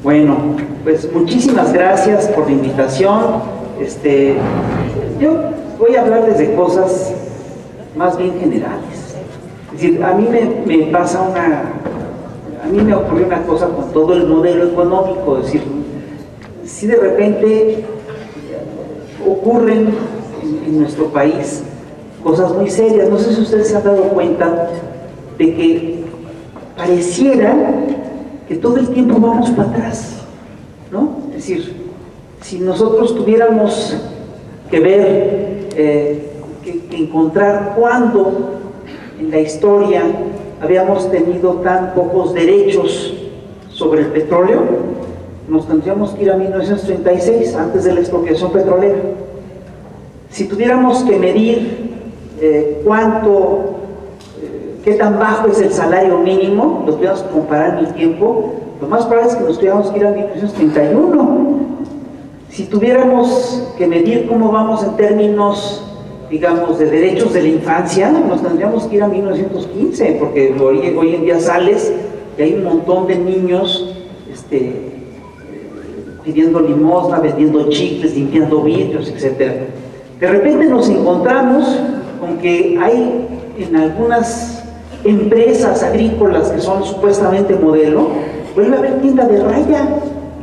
Bueno, pues muchísimas gracias por la invitación. Yo voy a hablarles de cosas más bien generales. Es decir, a mí me ocurrió una cosa con todo el modelo económico. Es decir, si de repente ocurren en nuestro país cosas muy serias. No sé si ustedes se han dado cuenta de que pareciera que todo el tiempo vamos para atrás, ¿no? Es decir, si nosotros tuviéramos que ver, que encontrar cuándo en la historia habíamos tenido tan pocos derechos sobre el petróleo, nos tendríamos que ir a 1936, antes de la expropiación petrolera. Si tuviéramos que medir qué tan bajo es el salario mínimo, lo tuviéramos que comparar en el tiempo, lo más probable es que nos tuviéramos que ir a 1931. Si tuviéramos que medir cómo vamos en términos, digamos, de derechos de la infancia, nos tendríamos que ir a 1915, porque hoy en día sales y hay un montón de niños pidiendo limosna, vendiendo chicles, limpiando vidrios, etc. De repente nos encontramos con que hay en algunas empresas agrícolas que son supuestamente modelo, vuelve a haber tienda de raya.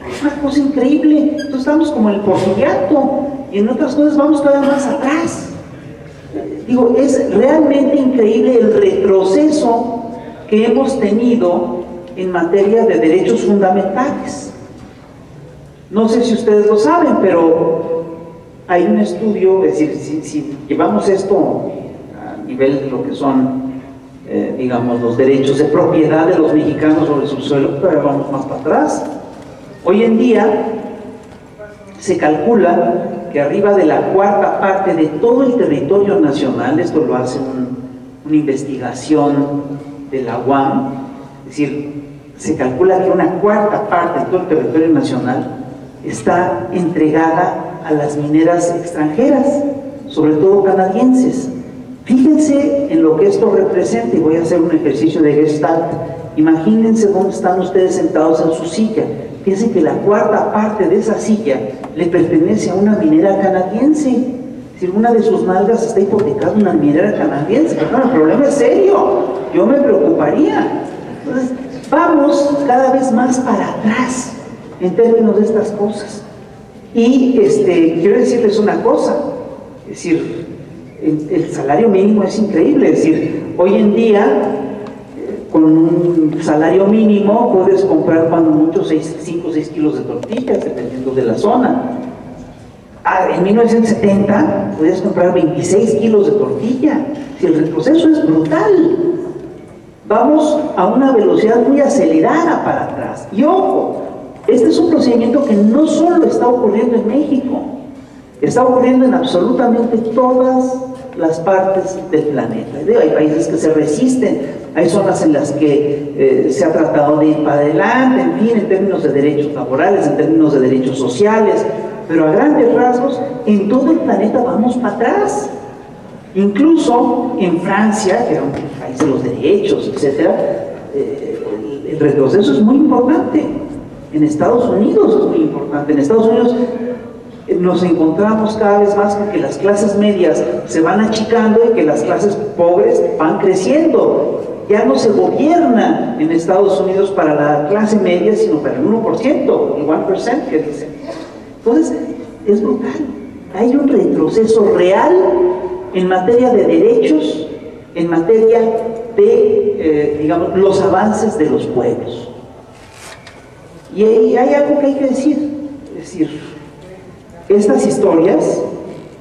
Es una cosa increíble. Entonces estamos como en el porfiriato, y en otras cosas vamos todavía más atrás. Digo, es realmente increíble el retroceso que hemos tenido en materia de derechos fundamentales. No sé si ustedes lo saben, pero hay un estudio. Es decir, si llevamos esto a nivel de lo que son digamos, los derechos de propiedad de los mexicanos sobre su suelo, todavía vamos más para atrás. Hoy en día se calcula que arriba de la cuarta parte de todo el territorio nacional, esto lo hace una investigación de la UAM, es decir, se calcula que una cuarta parte de todo el territorio nacional está entregada a las mineras extranjeras, sobre todo canadienses. Fíjense en lo que esto representa, y voy a hacer un ejercicio de Gestalt. Imagínense dónde están ustedes sentados en su silla. Fíjense que la cuarta parte de esa silla le pertenece a una minera canadiense. Es decir, una de sus nalgas está hipotecada a una minera canadiense. Pero bueno, el problema es serio. Yo me preocuparía. Entonces, vamos cada vez más para atrás en términos de estas cosas. Y quiero decirles una cosa. Es decir, el salario mínimo es increíble. Es decir, hoy en día con un salario mínimo puedes comprar cuando mucho 5 o 6 kilos de tortillas, dependiendo de la zona. En 1970 podías comprar 26 kilos de tortilla. Si el retroceso es brutal, vamos a una velocidad muy acelerada para atrás. Y ojo, este es un procedimiento que no solo está ocurriendo en México, está ocurriendo en absolutamente todas las partes del planeta. Hay países que se resisten, hay zonas en las que se ha tratado de ir para adelante, en fin, en términos de derechos laborales, en términos de derechos sociales, pero a grandes rasgos, en todo el planeta vamos para atrás. Incluso en Francia, que era un país de los derechos, etc., el retroceso es muy importante. En Estados Unidos es muy importante. En Estados Unidos nos encontramos cada vez más con que las clases medias se van achicando y que las clases pobres van creciendo. Ya no se gobierna en Estados Unidos para la clase media, sino para el 1%, el 1% que dicen. Entonces, es brutal. Hay un retroceso real en materia de derechos, en materia de, digamos, los avances de los pueblos. Y hay algo que hay que decir. Es decir, estas historias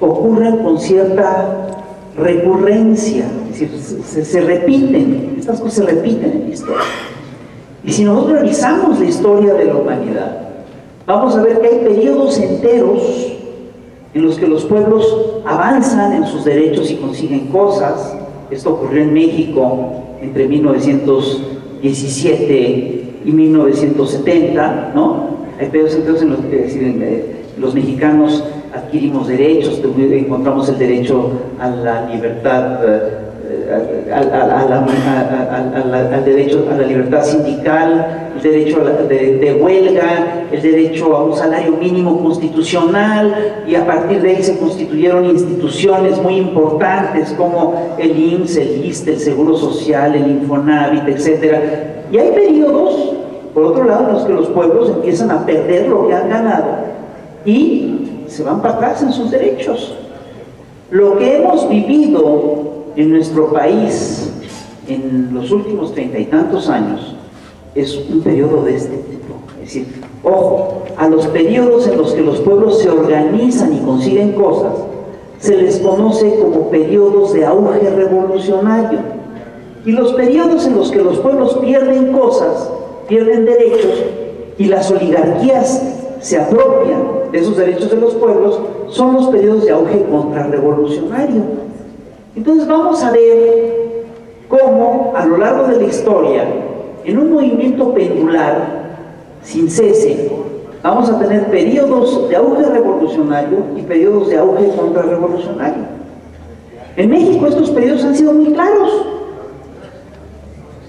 ocurren con cierta recurrencia, es decir, se repiten, estas cosas se repiten en la historia. Y si nosotros revisamos la historia de la humanidad, vamos a ver que hay periodos enteros en los que los pueblos avanzan en sus derechos y consiguen cosas. Esto ocurrió en México entre 1917 y 1970, ¿no? Hay periodos enteros en los que los mexicanos adquirimos derechos, encontramos el derecho a la libertad al derecho a la libertad sindical, el derecho de huelga, el derecho a un salario mínimo constitucional, y a partir de ahí se constituyeron instituciones muy importantes como el IMSS, el ISSSTE, el Seguro Social, el Infonavit, etc. Y hay periodos, por otro lado, en los que los pueblos empiezan a perder lo que han ganado y se van para atrás en sus derechos. Lo que hemos vivido en nuestro país en los últimos 30 y tantos años es un periodo de este tipo. Es decir, ojo, a los periodos en los que los pueblos se organizan y consiguen cosas se les conoce como periodos de auge revolucionario, y los periodos en los que los pueblos pierden cosas, pierden derechos, y las oligarquías se apropian de esos derechos de los pueblos, son los periodos de auge contrarrevolucionario. Entonces vamos a ver cómo a lo largo de la historia, en un movimiento pendular sin cese, vamos a tener periodos de auge revolucionario y periodos de auge contrarrevolucionario. En México estos periodos han sido muy claros.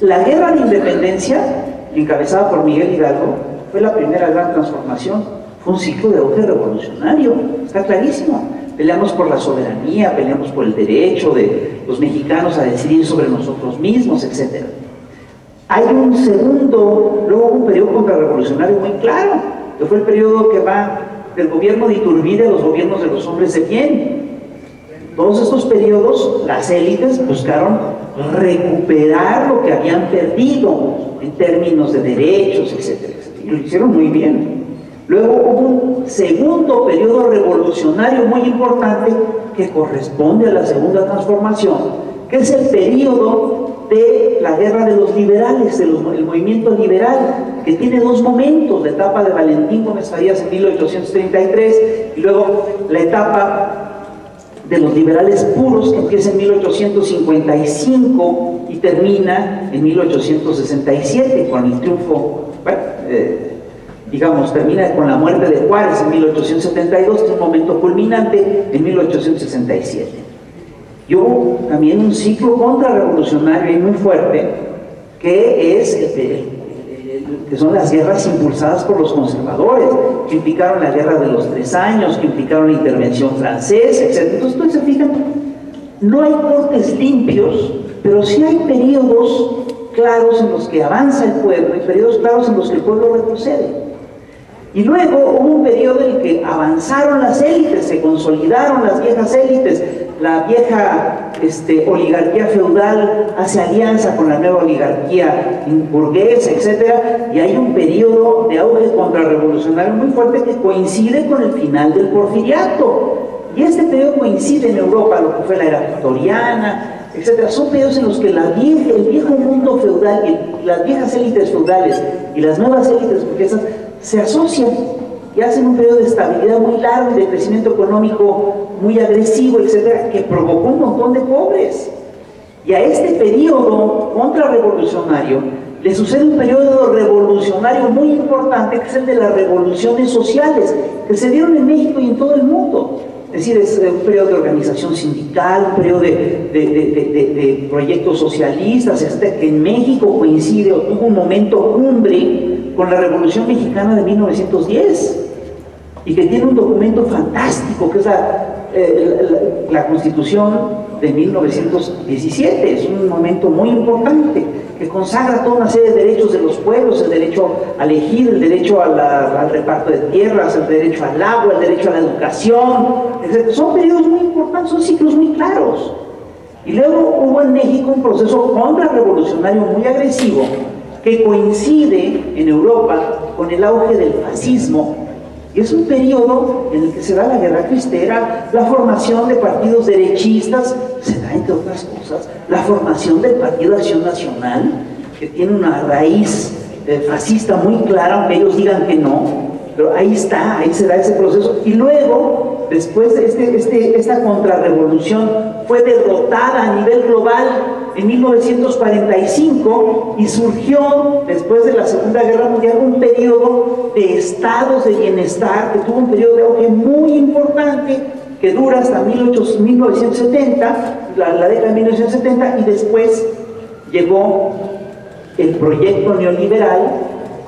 La guerra de independencia, encabezada por Miguel Hidalgo, fue la primera gran transformación. Fue un ciclo de auge revolucionario, está clarísimo. Peleamos por la soberanía, peleamos por el derecho de los mexicanos a decidir sobre nosotros mismos, etc. Hay un segundo, luego un periodo contrarrevolucionario muy claro, que fue el periodo que va del gobierno de Iturbide a los gobiernos de los hombres de bien. Todos estos periodos, las élites buscaron recuperar lo que habían perdido en términos de derechos, etc. Y lo hicieron muy bien. Luego hubo un segundo periodo revolucionario muy importante que corresponde a la segunda transformación, que es el periodo de la guerra de los liberales, el movimiento liberal, que tiene dos momentos: la etapa de Valentín Gómez Farías en 1833 y luego la etapa de los liberales puros, que empieza en 1855 y termina en 1867 con el triunfo, digamos, termina con la muerte de Juárez en 1872, que es un momento culminante en 1867. Y hubo también un ciclo contrarrevolucionario y muy fuerte, que es que son las guerras impulsadas por los conservadores, que implicaron la guerra de los 3 años, que implicaron la intervención francesa, etc. Entonces, ustedes se fijan, no hay cortes limpios, pero sí hay periodos claros en los que avanza el pueblo y periodos claros en los que el pueblo retrocede. Y luego hubo un periodo en el que avanzaron las élites, se consolidaron las viejas élites, la vieja oligarquía feudal hace alianza con la nueva oligarquía burguesa, etc. Y hay un periodo de auge contrarrevolucionario muy fuerte que coincide con el final del porfiriato. Y este periodo coincide en Europa, lo que fue la era victoriana, etc. Son periodos en los que el viejo mundo feudal, las viejas élites feudales y las nuevas élites burguesas se asocian y hacen un periodo de estabilidad muy largo y de crecimiento económico muy agresivo, etcétera, que provocó un montón de pobres. Y a este periodo contrarrevolucionario le sucede un periodo revolucionario muy importante, que es el de las revoluciones sociales, que se dieron en México y en todo el mundo. Es decir, es un periodo de organización sindical, un periodo de proyectos socialistas, etcétera, que en México coincide o tuvo un momento cumbre con la Revolución Mexicana de 1910, y que tiene un documento fantástico, que es la Constitución de 1917. Es un momento muy importante, que consagra toda una serie de derechos de los pueblos: el derecho a elegir, el derecho al reparto de tierras, el derecho al agua, el derecho a la educación, etc. Son periodos muy importantes, son ciclos muy claros. Y luego hubo en México un proceso contrarrevolucionario muy agresivo, que coincide en Europa con el auge del fascismo, y es un periodo en el que se da la guerra cristera, la formación de partidos derechistas, se da, entre otras cosas, la formación del Partido Acción Nacional, que tiene una raíz fascista muy clara, aunque ellos digan que no, pero ahí está, ahí se da ese proceso. Y luego, después de esta contrarrevolución fue derrotada a nivel global en 1945, y surgió, después de la Segunda Guerra Mundial, un periodo de estados de bienestar, que tuvo un periodo de auge muy importante, que dura hasta 1970, la década de 1970, y después llegó el proyecto neoliberal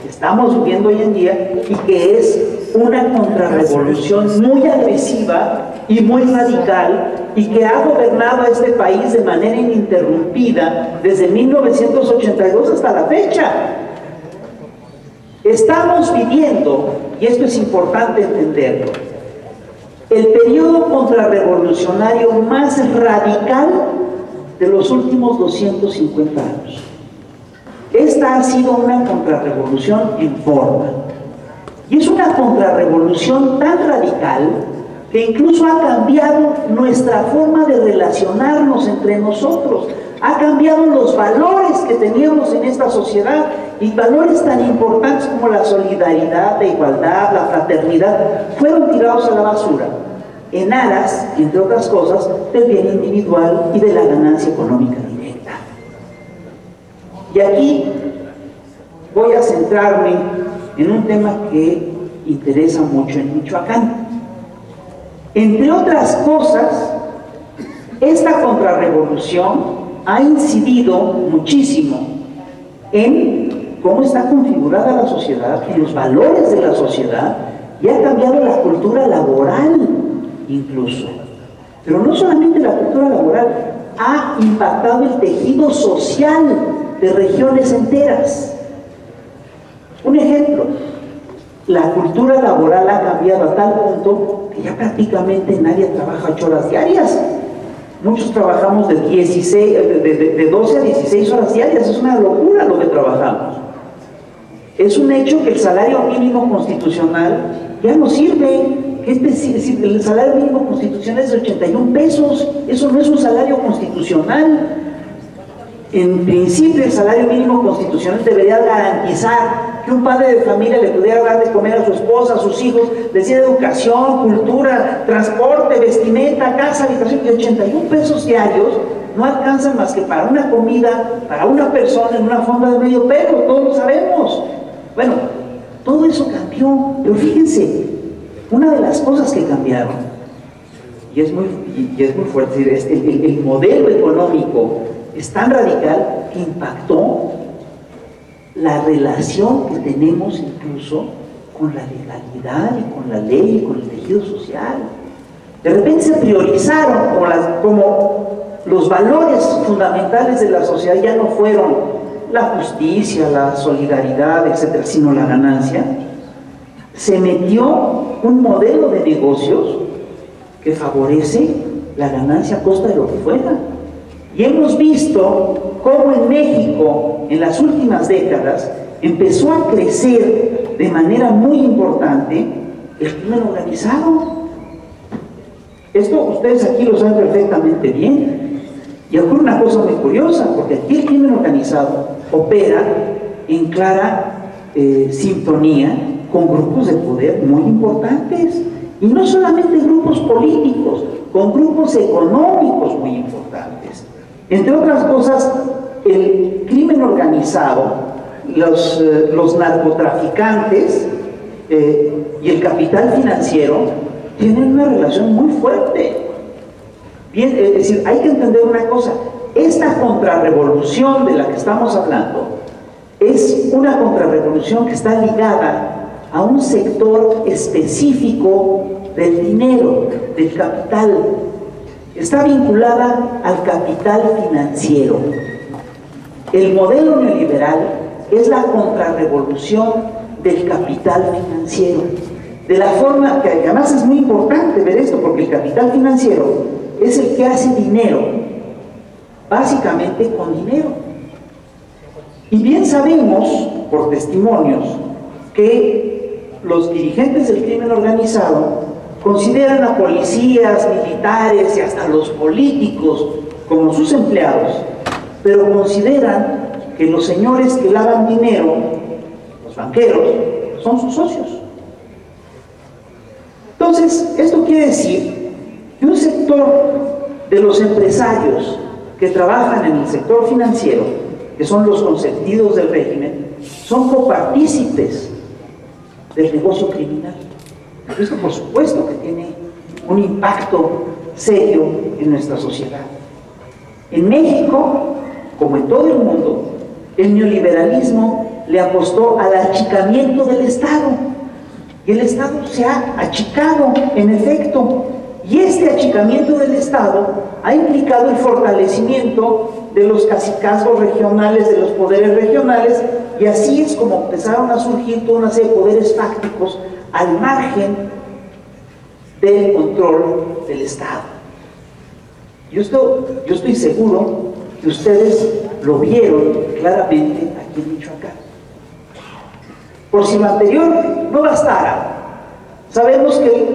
que estamos viviendo hoy en día y que es una contrarrevolución muy agresiva y muy radical y que ha gobernado a este país de manera ininterrumpida desde 1982 hasta la fecha. Estamos viviendo, y esto es importante entenderlo, el periodo contrarrevolucionario más radical de los últimos 250 años. Esta ha sido una contrarrevolución en forma. Y es una contrarrevolución tan radical que incluso ha cambiado nuestra forma de relacionarnos entre nosotros. Ha cambiado los valores que teníamos en esta sociedad, y valores tan importantes como la solidaridad, la igualdad, la fraternidad, fueron tirados a la basura en aras, entre otras cosas, del bien individual y de la ganancia económica directa. Y aquí voy a centrarme en un tema que interesa mucho en Michoacán. Entre otras cosas, esta contrarrevolución ha incidido muchísimo en cómo está configurada la sociedad, en los valores de la sociedad, y ha cambiado la cultura laboral incluso. Pero no solamente la cultura laboral, ha impactado el tejido social de regiones enteras. Un ejemplo, la cultura laboral ha cambiado a tal punto que ya prácticamente nadie trabaja 8 horas diarias. Muchos trabajamos de 12 a 16 horas diarias. Es una locura lo que trabajamos. Es un hecho que el salario mínimo constitucional ya no sirve. El salario mínimo constitucional es de 81 pesos. Eso no es un salario constitucional. En principio, el salario mínimo constitucional debería garantizar que un padre de familia le pudiera dar de comer a su esposa, a sus hijos, les diera educación, cultura, transporte, vestimenta, casa, habitación. Y 81 pesos diarios no alcanzan más que para una comida, para una persona en una fonda de medio pelo, todos lo sabemos. Bueno, todo eso cambió, pero fíjense, una de las cosas que cambiaron, y es muy fuerte, es el modelo económico es tan radical que impactó la relación que tenemos incluso con la legalidad y con la ley y con el tejido social. De repente se priorizaron como los valores fundamentales de la sociedad ya no fueron la justicia, la solidaridad, etcétera, sino la ganancia. Se metió un modelo de negocios que favorece la ganancia a costa de lo que fuera. Y hemos visto cómo en México, en las últimas décadas, empezó a crecer de manera muy importante el crimen organizado. Esto ustedes aquí lo saben perfectamente bien. Y ocurre una cosa muy curiosa, porque aquí el crimen organizado opera en clara sintonía con grupos de poder muy importantes. Y no solamente grupos políticos, con grupos económicos muy importantes. Entre otras cosas, el crimen organizado, los narcotraficantes y el capital financiero tienen una relación muy fuerte. Bien, es decir, hay que entender una cosa: esta contrarrevolución de la que estamos hablando es una contrarrevolución que está ligada a un sector específico del dinero, del capital. Está vinculada al capital financiero. El modelo neoliberal es la contrarrevolución del capital financiero. De la forma que además es muy importante ver esto, porque el capital financiero es el que hace dinero, básicamente con dinero. Y bien sabemos, por testimonios, que los dirigentes del crimen organizado consideran a policías, militares y hasta los políticos como sus empleados, pero consideran que los señores que lavan dinero, los banqueros, son sus socios. Entonces, esto quiere decir que un sector de los empresarios que trabajan en el sector financiero, que son los consentidos del régimen, son copartícipes del negocio criminal. Esto, por supuesto, que tiene un impacto serio en nuestra sociedad. En México, como en todo el mundo, el neoliberalismo le apostó al achicamiento del Estado. Y el Estado se ha achicado, en efecto. Y este achicamiento del Estado ha implicado el fortalecimiento de los cacicazgos regionales, de los poderes regionales, y así es como empezaron a surgir toda una serie de poderes fácticos al margen del control del Estado. Yo estoy seguro que ustedes lo vieron claramente aquí en Michoacán. Por si lo anterior no bastara, sabemos que el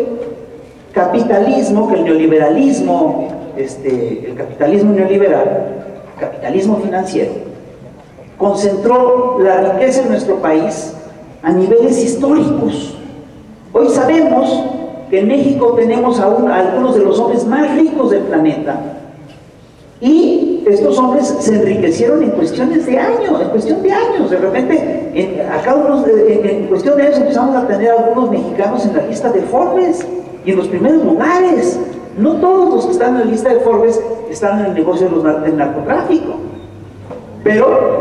capitalismo, que el neoliberalismo, el capitalismo neoliberal, capitalismo financiero, concentró la riqueza en nuestro país a niveles históricos. Hoy sabemos que en México tenemos a algunos de los hombres más ricos del planeta, y estos hombres se enriquecieron en cuestiones de años, de repente en cuestión de años empezamos a tener algunos mexicanos en la lista de Forbes y en los primeros lugares. No todos los que están en la lista de Forbes están en el negocio del narcotráfico, pero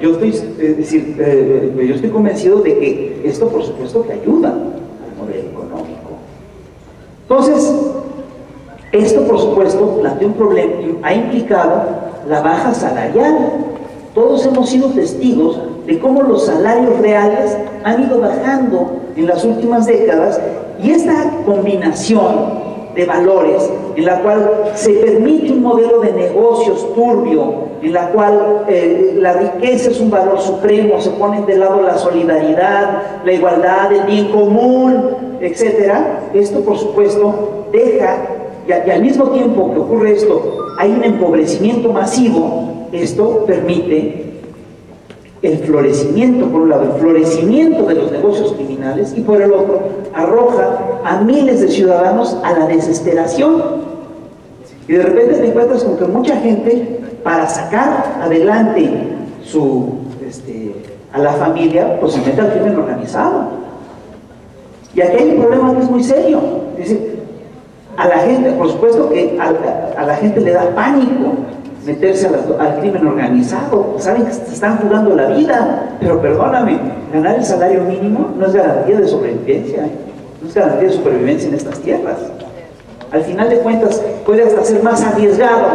yo estoy convencido de que esto por supuesto que ayuda al modelo económico. Entonces, esto por supuesto plantea un problema, ha implicado la baja salarial. Todos hemos sido testigos de cómo los salarios reales han ido bajando en las últimas décadas, y esta combinación de valores en la cual se permite un modelo de negocios turbio, en la cual la riqueza es un valor supremo, se ponen de lado la solidaridad, la igualdad, el bien común, etcétera. Esto por supuesto deja, y al mismo tiempo que ocurre esto, hay un empobrecimiento masivo. Esto permite el florecimiento, por un lado, el florecimiento de los negocios criminales, y por el otro, arroja a miles de ciudadanos a la desesperación. Y de repente te encuentras con que mucha gente, para sacar adelante a la familia, pues se mete al crimen organizado. Y aquí hay un problema que es muy serio. Es decir, a la gente, por supuesto que a la gente le da pánico meterse al crimen organizado. Saben que se están jugando la vida, pero perdóname, ganar el salario mínimo no es garantía de sobrevivencia, no es garantía de supervivencia en estas tierras. Al final de cuentas, puede hasta ser más arriesgado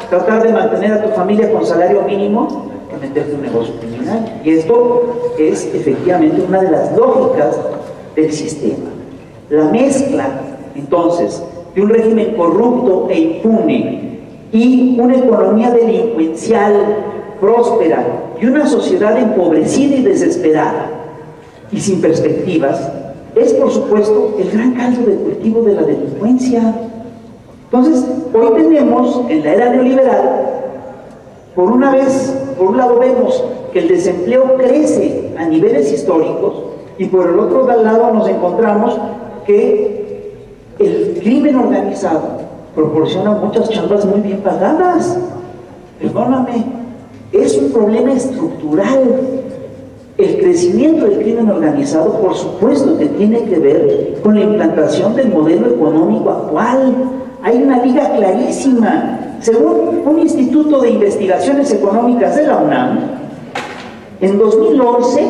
tratar de mantener a tu familia con salario mínimo que meterte en un negocio criminal. Y esto es efectivamente una de las lógicas del sistema. La mezcla, entonces, de un régimen corrupto e impune y una economía delincuencial próspera y una sociedad empobrecida y desesperada y sin perspectivas, es por supuesto el gran caldo de cultivo de la delincuencia. Entonces, hoy tenemos en la era neoliberal, por un lado vemos que el desempleo crece a niveles históricos, y por el otro lado nos encontramos que el crimen organizado proporciona muchas chambas muy bien pagadas. Perdóname, es un problema estructural. El crecimiento del crimen organizado, por supuesto que tiene que ver con la implantación del modelo económico actual. Hay una liga clarísima. Según un instituto de investigaciones económicas de la UNAM, en 2011,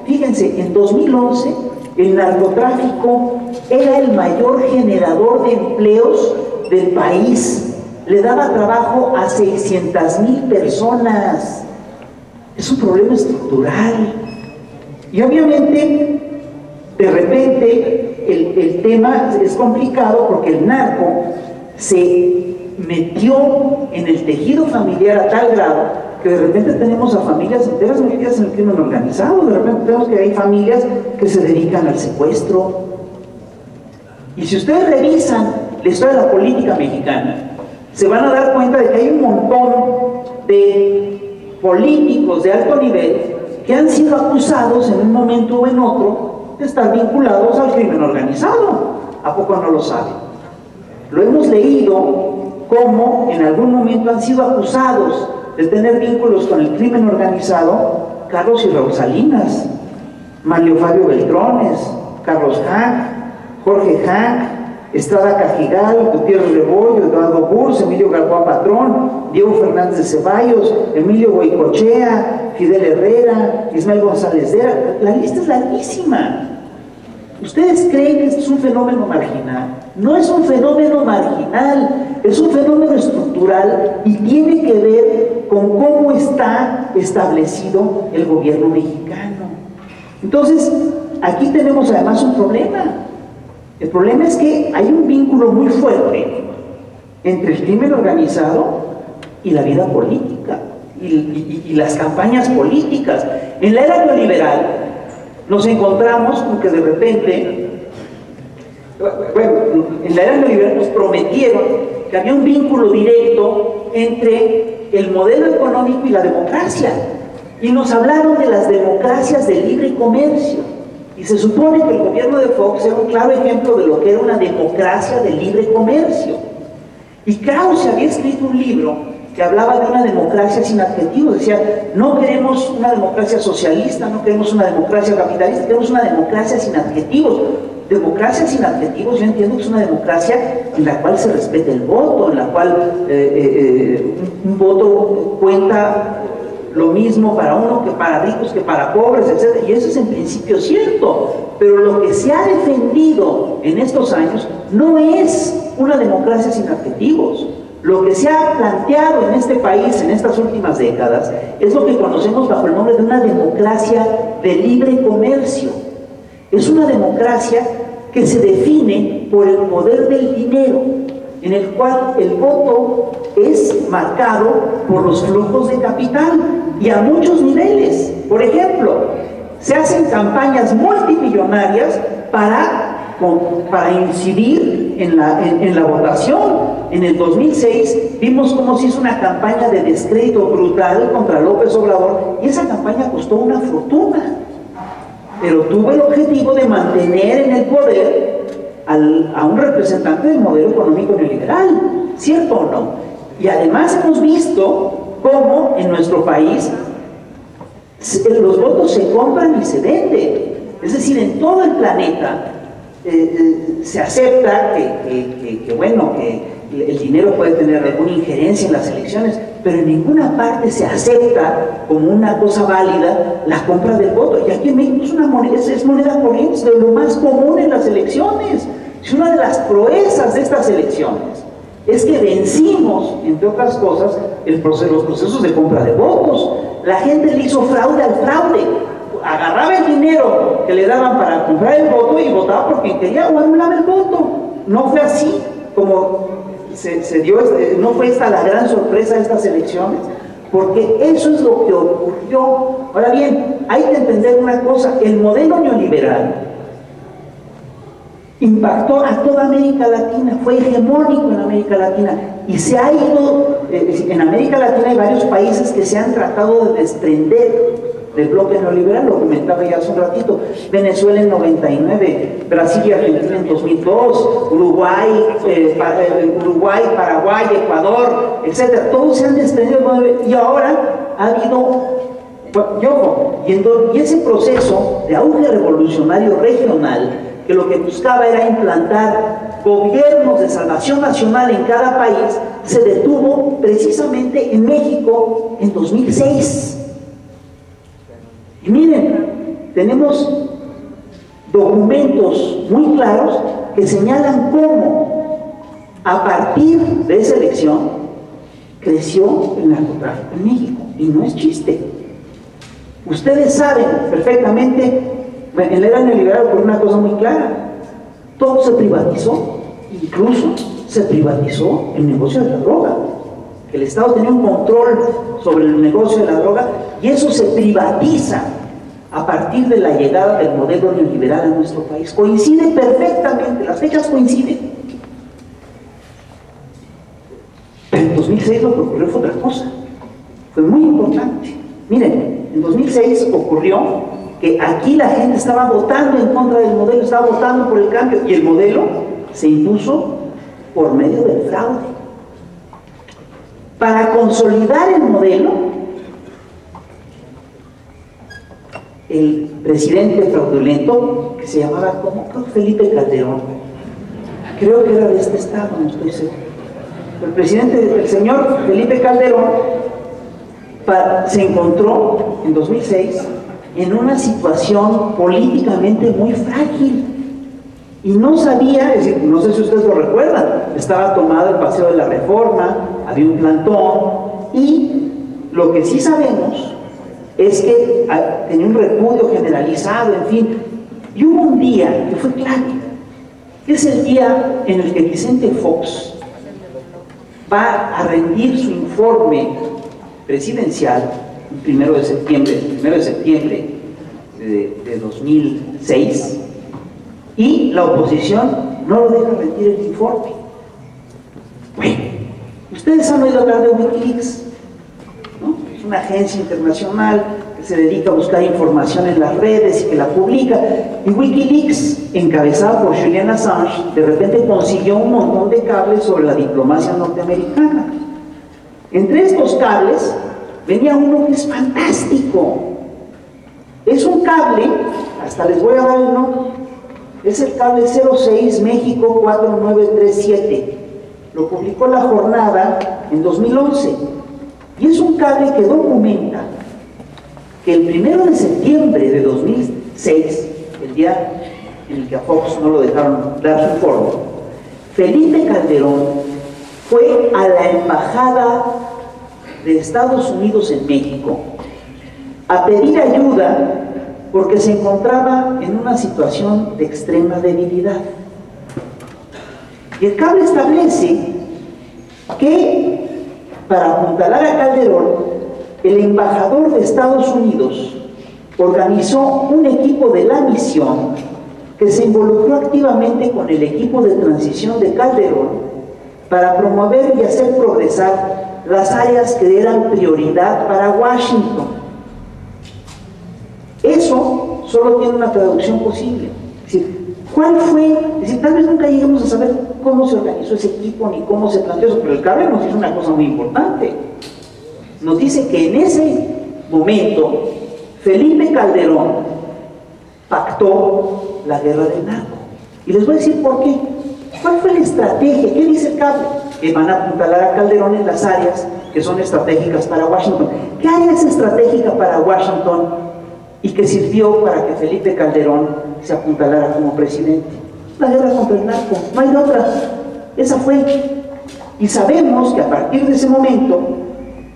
fíjense, en 2011, el narcotráfico era el mayor generador de empleos del país. Le daba trabajo a 600,000 personas. Es un problema estructural. Y obviamente, de repente, el tema es complicado porque el narco se metió en el tejido familiar a tal grado que de repente tenemos a familias enteras metidas en el crimen organizado. De repente tenemos que hay familias que se dedican al secuestro. Y si ustedes revisan la historia de la política mexicana, se van a dar cuenta de que hay un montón de políticos de alto nivel que han sido acusados en un momento o en otro de estar vinculados al crimen organizado. ¿A poco no lo saben? Lo hemos leído cómo en algún momento han sido acusados de tener vínculos con el crimen organizado Carlos y Raúl Salinas, Manlio Fabio Beltrones, Carlos Hank, Jorge Hank, Estrada Cajigal, Gutiérrez Rebollo, Eduardo Burs, Emilio Gamboa Patrón, Diego Fernández de Ceballos, Emilio Goicoechea, Fidel Herrera, Ismael González Dera. La lista es larguísima. ¿Ustedes creen que esto es un fenómeno marginal? No es un fenómeno marginal, es un fenómeno estructural y tiene que ver con cómo está establecido el gobierno mexicano. Entonces, aquí tenemos además un problema. El problema es que hay un vínculo muy fuerte entre el crimen organizado y la vida política y las campañas políticas. En la era neoliberal nos encontramos con que de repente, bueno, en la era neoliberal nos prometieron que había un vínculo directo entre el modelo económico y la democracia, y nos hablaron de las democracias de libre comercio. Y se supone que el gobierno de Fox era un claro ejemplo de lo que era una democracia de libre comercio. Y Krause había escrito un libro que hablaba de una democracia sin adjetivos. Decía, no queremos una democracia socialista, no queremos una democracia capitalista, queremos una democracia sin adjetivos. Democracia sin adjetivos, yo entiendo que es una democracia en la cual se respete el voto, en la cual un voto cuenta lo mismo para uno que para ricos, que para pobres, etc. Y eso es en principio cierto, pero lo que se ha defendido en estos años no es una democracia sin adjetivos. Lo que se ha planteado en este país en estas últimas décadas es lo que conocemos bajo el nombre de una democracia de libre comercio. Es una democracia que se define por el poder del dinero, en el cual el voto es marcado por los flujos de capital y a muchos niveles. Por ejemplo, se hacen campañas multimillonarias para incidir en la votación. En el 2006 vimos cómo se hizo una campaña de descrédito brutal contra López Obrador, y esa campaña costó una fortuna, pero tuvo el objetivo de mantener en el poder a un representante del modelo económico neoliberal, ¿cierto o no? Y además hemos visto cómo en nuestro país los votos se compran y se venden. Es decir, en todo el planeta se acepta que bueno, que el dinero puede tener alguna injerencia en las elecciones, pero en ninguna parte se acepta como una cosa válida la compra del voto. Y aquí en México es moneda corriente, es de lo más común en las elecciones. Es una de las proezas de estas elecciones. Es que vencimos, entre otras cosas, los procesos de compra de votos. La gente le hizo fraude al fraude. Agarraba el dinero que le daban para comprar el voto y votaba por quien quería o anulaba el voto. No fue así como se dio, no fue esta la gran sorpresa de estas elecciones, porque eso es lo que ocurrió. Ahora bien, hay que entender una cosa: el modelo neoliberal impactó a toda América Latina, fue hegemónico en América Latina y se ha ido, en América Latina hay varios países que se han tratado de desprender del bloque neoliberal, lo comentaba ya hace un ratito. Venezuela en 99, Brasil y Argentina en 2002, Uruguay, Paraguay, Ecuador, etcétera. Todos se han desprendido y ahora ha habido, y ese proceso de auge revolucionario regional, que lo que buscaba era implantar gobiernos de salvación nacional en cada país, se detuvo precisamente en México en 2006. Y miren, tenemos documentos muy claros que señalan cómo a partir de esa elección creció el narcotráfico en México, y no es chiste. Ustedes saben perfectamente, en la era neoliberal ocurrió una cosa muy clara: todo se privatizó, incluso se privatizó el negocio de la droga. El Estado tenía un control sobre el negocio de la droga, y eso se privatiza a partir de la llegada del modelo neoliberal a nuestro país. Coincide perfectamente, las fechas coinciden. Pero en 2006 lo que ocurrió fue otra cosa, fue muy importante. Miren, en 2006 ocurrió que aquí la gente estaba votando en contra del modelo, estaba votando por el cambio, y el modelo se impuso por medio del fraude. Para consolidar el modelo, el presidente fraudulento, que se llamaba como Felipe Calderón, creo que era de este estado, no estoy seguro. El señor Felipe Calderón se encontró en 2006 en una situación políticamente muy frágil y no sabía, es decir, no sé si ustedes lo recuerdan, estaba tomado el Paseo de la Reforma, había un plantón, y lo que sí sabemos es que tenía un repudio generalizado, en fin, y hubo un día que fue clave, que es el día en el que Vicente Fox va a rendir su informe presidencial el 1 de septiembre de 2006, y la oposición no lo deja rendir el informe. Bueno, ustedes han oído hablar de Wikileaks, ¿no? Es una agencia internacional que se dedica a buscar información en las redes y que la publica, y Wikileaks, encabezado por Julian Assange, de repente consiguió un montón de cables sobre la diplomacia norteamericana. Entre estos cables venía uno que es fantástico. Es un cable, hasta les voy a dar el nombre, es el cable 06 México 4937. Lo publicó La Jornada en 2011. Y es un cable que documenta que el 1 de septiembre de 2006, el día en el que a Fox no lo dejaron dar su informe, Felipe Calderón fue a la embajada de Estados Unidos en México a pedir ayuda porque se encontraba en una situación de extrema debilidad. Y el cable establece que para apuntalar a Calderón, el embajador de Estados Unidos organizó un equipo de la misión que se involucró activamente con el equipo de transición de Calderón para promover y hacer progresar las áreas que eran prioridad para Washington. Eso solo tiene una traducción posible. Es decir, ¿cuál fue? Es decir, tal vez nunca lleguemos a saber cómo se organizó ese equipo ni cómo se planteó eso, pero el cable nos dice una cosa muy importante. Nos dice que en ese momento Felipe Calderón pactó la guerra del narco. Y les voy a decir por qué. ¿Cuál fue la estrategia? ¿Qué dice el cable? Que van a apuntalar a Calderón en las áreas que son estratégicas para Washington. ¿Qué área es estratégica para Washington y que sirvió para que Felipe Calderón se apuntalara como presidente? La guerra contra el narco, no hay otra. Esa fue. Y sabemos que a partir de ese momento,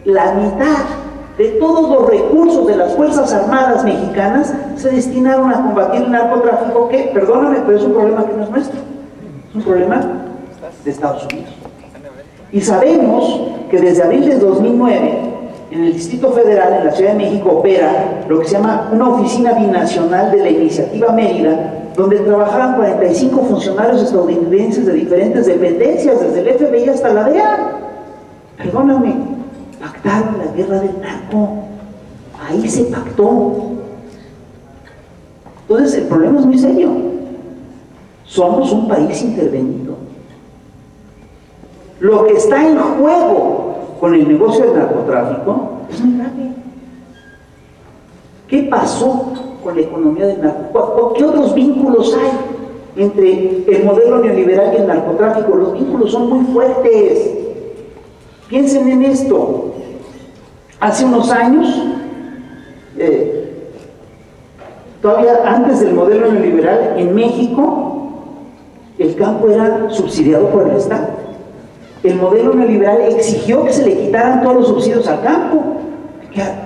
la mitad de todos los recursos de las Fuerzas Armadas mexicanas se destinaron a combatir el narcotráfico, que, perdóname, pero es un problema que no es nuestro, es un problema de Estados Unidos. Y sabemos que desde abril de 2009, en el Distrito Federal, en la Ciudad de México, opera lo que se llama una oficina binacional de la Iniciativa Mérida, donde trabajaban 45 funcionarios estadounidenses de diferentes dependencias, desde el FBI hasta la DEA. Perdóname, pactaron la guerra del narco. Ahí se pactó. Entonces, el problema es muy serio. Somos un país intervenido. Lo que está en juego con el negocio del narcotráfico es muy grave. ¿Qué pasó con la economía del narcotráfico? ¿Qué otros vínculos hay entre el modelo neoliberal y el narcotráfico? Los vínculos son muy fuertes. Piensen en esto. Hace unos años, todavía antes del modelo neoliberal, en México, el campo era subsidiado por el Estado. El modelo neoliberal exigió que se le quitaran todos los subsidios al campo.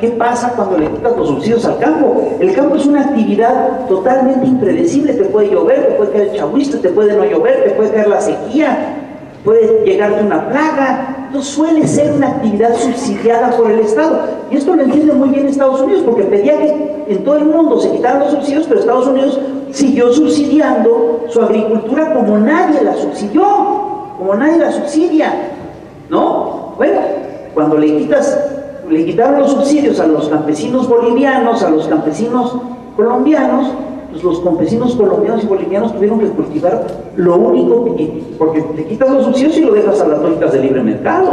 ¿Qué pasa cuando le quitas los subsidios al campo? El campo es una actividad totalmente impredecible. Te puede llover, te puede caer el chahuiste, te puede no llover, te puede caer la sequía, puede llegarte una plaga. No suele ser una actividad subsidiada por el Estado. Y esto lo entiende muy bien Estados Unidos, porque pedía que en todo el mundo se quitaran los subsidios, pero Estados Unidos siguió subsidiando su agricultura como nadie la subsidió, como nadie la subsidia, ¿no? Bueno, cuando le quitaron los subsidios a los campesinos bolivianos, a los campesinos colombianos, pues los campesinos colombianos y bolivianos tuvieron que cultivar lo único, porque le quitas los subsidios y lo dejas a las lógicas del libre mercado.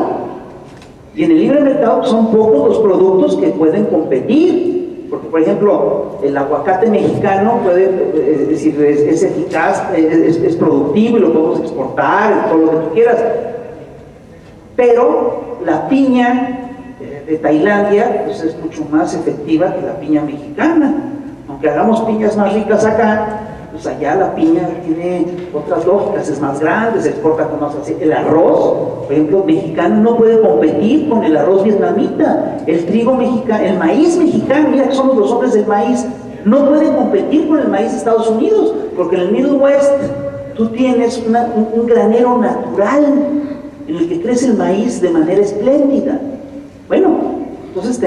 Y en el libre mercado son pocos los productos que pueden competir, porque por ejemplo, el aguacate mexicano puede, es eficaz, es productivo y lo podemos exportar, todo lo que tú quieras. Pero la piña de Tailandia pues, es mucho más efectiva que la piña mexicana. Aunque hagamos piñas más ricas acá, pues allá la piña tiene otras lógicas, es más grande, se exporta con más facilidad. El arroz, por ejemplo, mexicano no puede competir con el arroz vietnamita. El trigo mexicano, el maíz mexicano, mira que somos los hombres del maíz, no puede competir con el maíz de Estados Unidos, porque en el Middle West tú tienes un granero natural en el que crece el maíz de manera espléndida. Bueno, entonces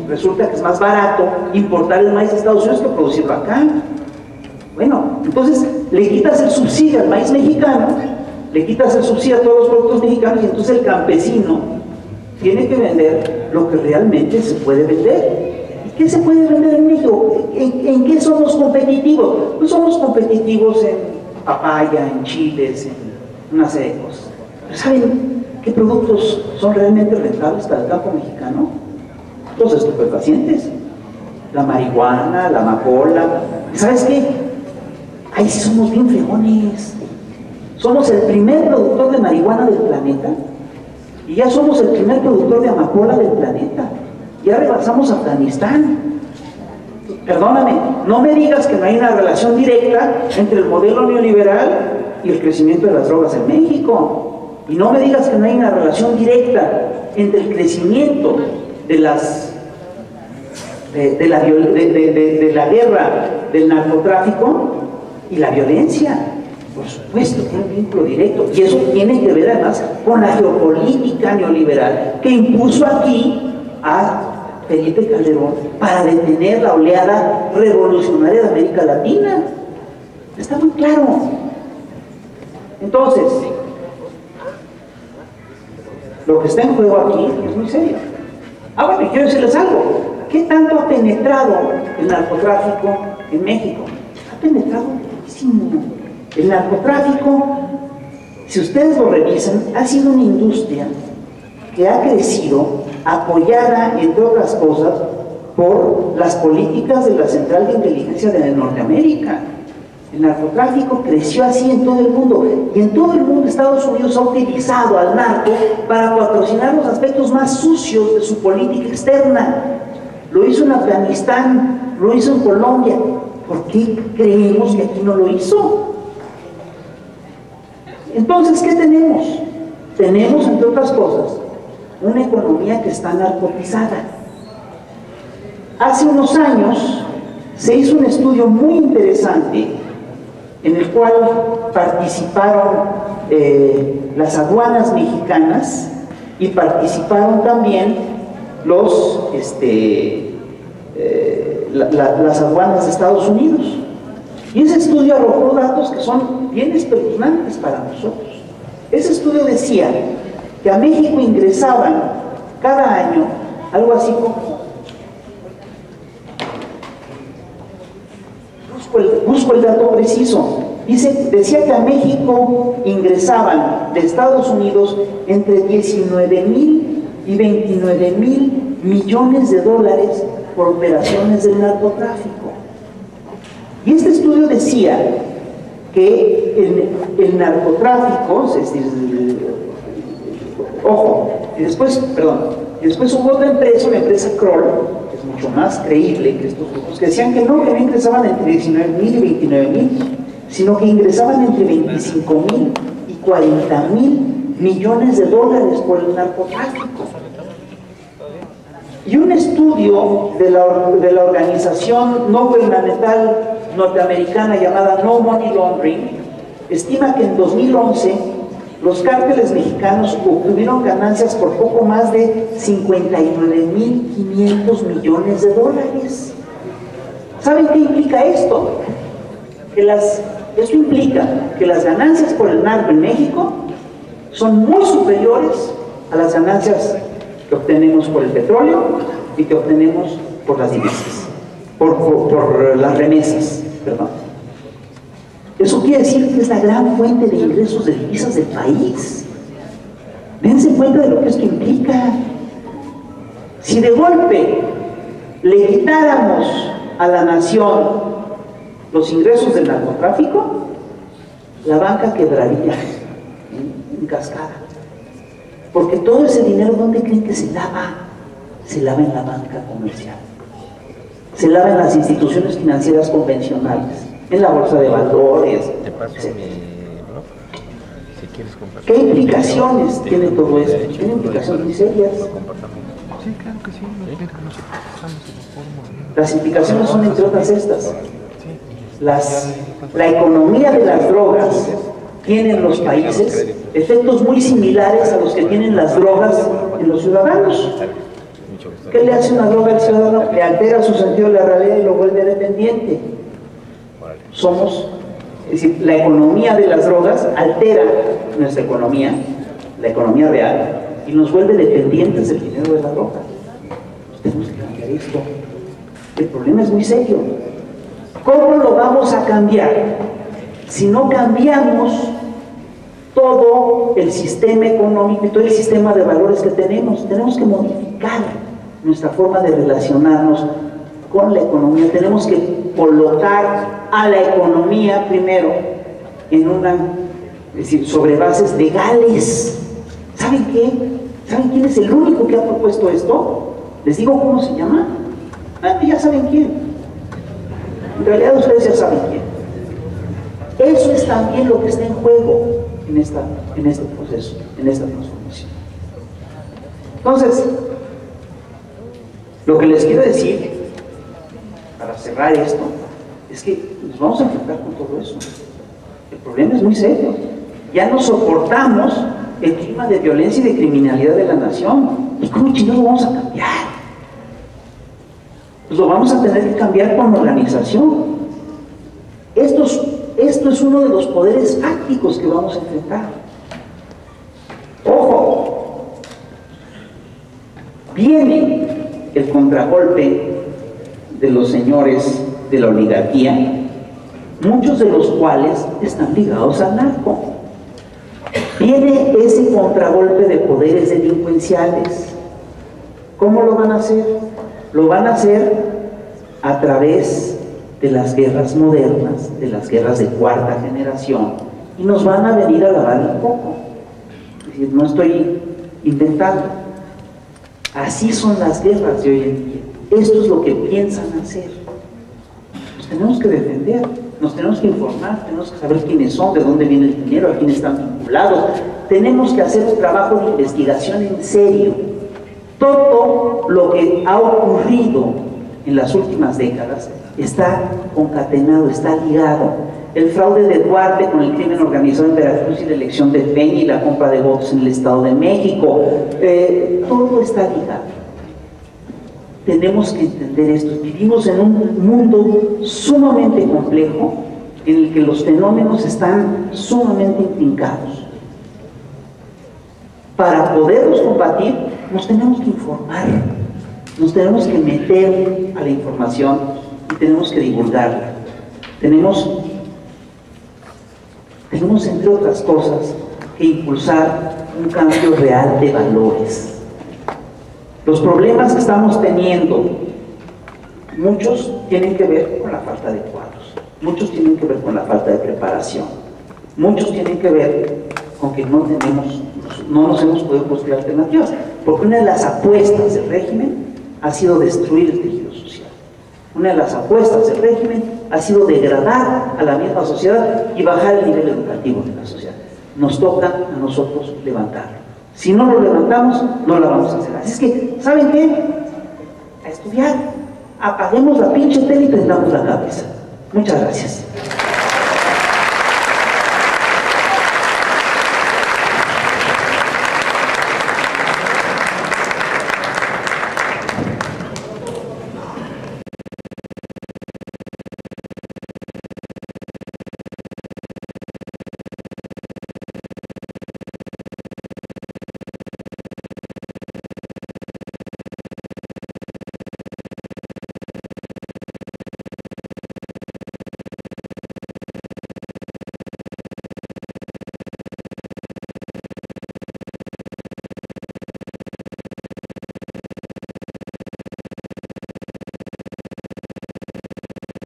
resulta que es más barato importar el maíz de Estados Unidos que producirlo acá. Bueno, entonces le quitas el subsidio al maíz mexicano, le quitas el subsidio a todos los productos mexicanos y entonces el campesino tiene que vender lo que realmente se puede vender. ¿Y qué se puede vender en México? ¿En qué somos competitivos? Pues somos competitivos en papaya, en chiles, en una serie de cosas. Pero ¿saben qué productos son realmente rentables para el campo mexicano? Los estupefacientes, la marihuana, la amapola. ¿Sabes qué? Ahí sí somos bien fregones. Somos el primer productor de marihuana del planeta y ya somos el primer productor de amapola del planeta. Ya rebasamos Afganistán. Perdóname, no me digas que no hay una relación directa entre el modelo neoliberal y el crecimiento de las drogas en México. Y no me digas que no hay una relación directa entre el crecimiento de la guerra del narcotráfico y la violencia. Por supuesto, tiene un vínculo directo, y eso tiene que ver además con la geopolítica neoliberal que impuso aquí a Felipe Calderón para detener la oleada revolucionaria de América Latina. Está muy claro. Entonces, lo que está en juego aquí es muy serio. Bueno, y quiero decirles algo. ¿Qué tanto ha penetrado el narcotráfico en México? Ha penetrado muchísimo. El narcotráfico, si ustedes lo revisan, ha sido una industria que ha crecido, apoyada, entre otras cosas, por las políticas de la Central de Inteligencia de Norteamérica. El narcotráfico creció así en todo el mundo, y en todo el mundo Estados Unidos ha utilizado al narco para patrocinar los aspectos más sucios de su política externa. Lo hizo en Afganistán, lo hizo en Colombia. ¿Por qué creemos que aquí no lo hizo? Entonces, ¿qué tenemos? Tenemos, entre otras cosas, una economía que está narcotizada. Hace unos años se hizo un estudio muy interesante en el cual participaron las aduanas mexicanas y participaron también las aduanas de Estados Unidos. Y ese estudio arrojó datos que son bien espeluznantes para nosotros. Ese estudio decía que a México ingresaban cada año algo así como, busco el dato preciso, decía que a México ingresaban de Estados Unidos entre 19,000 y 29,000 millones de dólares por operaciones del narcotráfico. Y este estudio decía que el narcotráfico, es decir, y después hubo otra empresa, la empresa Kroll, que es mucho más creíble que estos grupos, que decían que no ingresaban entre 19,000 y 29,000, sino que ingresaban entre 25,000 y 40,000 millones de dólares por el narcotráfico. Y un estudio de la organización no gubernamental norteamericana llamada No Money Laundering estima que en 2011 los cárteles mexicanos obtuvieron ganancias por poco más de 59,500 millones de dólares. ¿Saben qué implica esto? Esto implica que las ganancias por el narco en México son muy superiores a las ganancias que obtenemos por el petróleo y que obtenemos por las divisas, por las remesas, perdón. Eso quiere decir que es la gran fuente de ingresos de divisas del país. Dense cuenta de lo que esto implica. Si de golpe le quitáramos a la nación los ingresos del narcotráfico, la banca quebraría en cascada. Porque todo ese dinero, ¿dónde creen que se lava? Se lava en la banca comercial. Se lava en las instituciones financieras convencionales, en la bolsa de valores. Te paso mi blog, si quieres compartir. ¿Qué implicaciones tiene todo esto? Tiene implicaciones muy serias. Sí, claro que sí. Las implicaciones son, entre otras, estas. La economía de las drogas tiene en los países efectos muy similares a los que tienen las drogas en los ciudadanos. ¿Qué le hace una droga al ciudadano? Le altera su sentido de la realidad y lo vuelve dependiente. Es decir, la economía de las drogas altera nuestra economía, la economía real, y nos vuelve dependientes del dinero de la droga. Tenemos que cambiar esto. El problema es muy serio. ¿Cómo lo vamos a cambiar? Si no cambiamos todo el sistema económico y todo el sistema de valores que tenemos que modificar nuestra forma de relacionarnos con la economía. Tenemos que colocar a la economía primero en sobre bases legales. ¿Saben qué? ¿Saben quién es el único que ha propuesto esto? ¿Les digo cómo se llama? Ya saben quién. En realidad ustedes ya saben quién. Eso es también lo que está en juego en este proceso, en esta transformación. Entonces, lo que les quiero decir, para cerrar esto, es que nos vamos a enfrentar con todo eso. El problema es muy serio. Ya no soportamos el clima de violencia y de criminalidad de la nación. ¿Y cómo chingados lo vamos a cambiar? Pues lo vamos a tener que cambiar con organización. Esto es uno de los poderes fácticos que vamos a enfrentar. ¡Ojo! Viene el contragolpe de los señores de la oligarquía, muchos de los cuales están ligados al narco. Viene ese contragolpe de poderes delincuenciales. ¿Cómo lo van a hacer? Lo van a hacer a través de las guerras modernas, de las guerras de cuarta generación, y nos van a venir a lavar un poco. Es decir, no estoy inventando. Así son las guerras de hoy en día. Esto es lo que piensan hacer. Nos tenemos que defender, nos tenemos que informar, tenemos que saber quiénes son, de dónde viene el dinero, a quién están vinculados. Tenemos que hacer un trabajo de investigación en serio. Todo lo que ha ocurrido en las últimas décadas está concatenado, está ligado. El fraude de Duarte con el crimen organizado en Veracruz y la elección de Peña y la compra de votos en el Estado de México, todo está ligado. Tenemos que entender esto. Vivimos en un mundo sumamente complejo en el que los fenómenos están sumamente intrincados. Para poderlos combatir, nos tenemos que informar, nos tenemos que meter a la información y tenemos que divulgarla. Tenemos, entre otras cosas, que impulsar un cambio real de valores. Los problemas que estamos teniendo, muchos tienen que ver con la falta de cuadros, muchos tienen que ver con la falta de preparación, muchos tienen que ver con que no nos hemos podido construir alternativas, porque una de las apuestas del régimen ha sido destruir el tejido social. Una de las apuestas del régimen ha sido degradar a la misma sociedad y bajar el nivel educativo de la sociedad. Nos toca a nosotros levantarlo. Si no lo levantamos, no la vamos a hacer. Así es que, ¿saben qué? A estudiar. Apaguemos la pinche tele y prendamos la cabeza. Muchas gracias.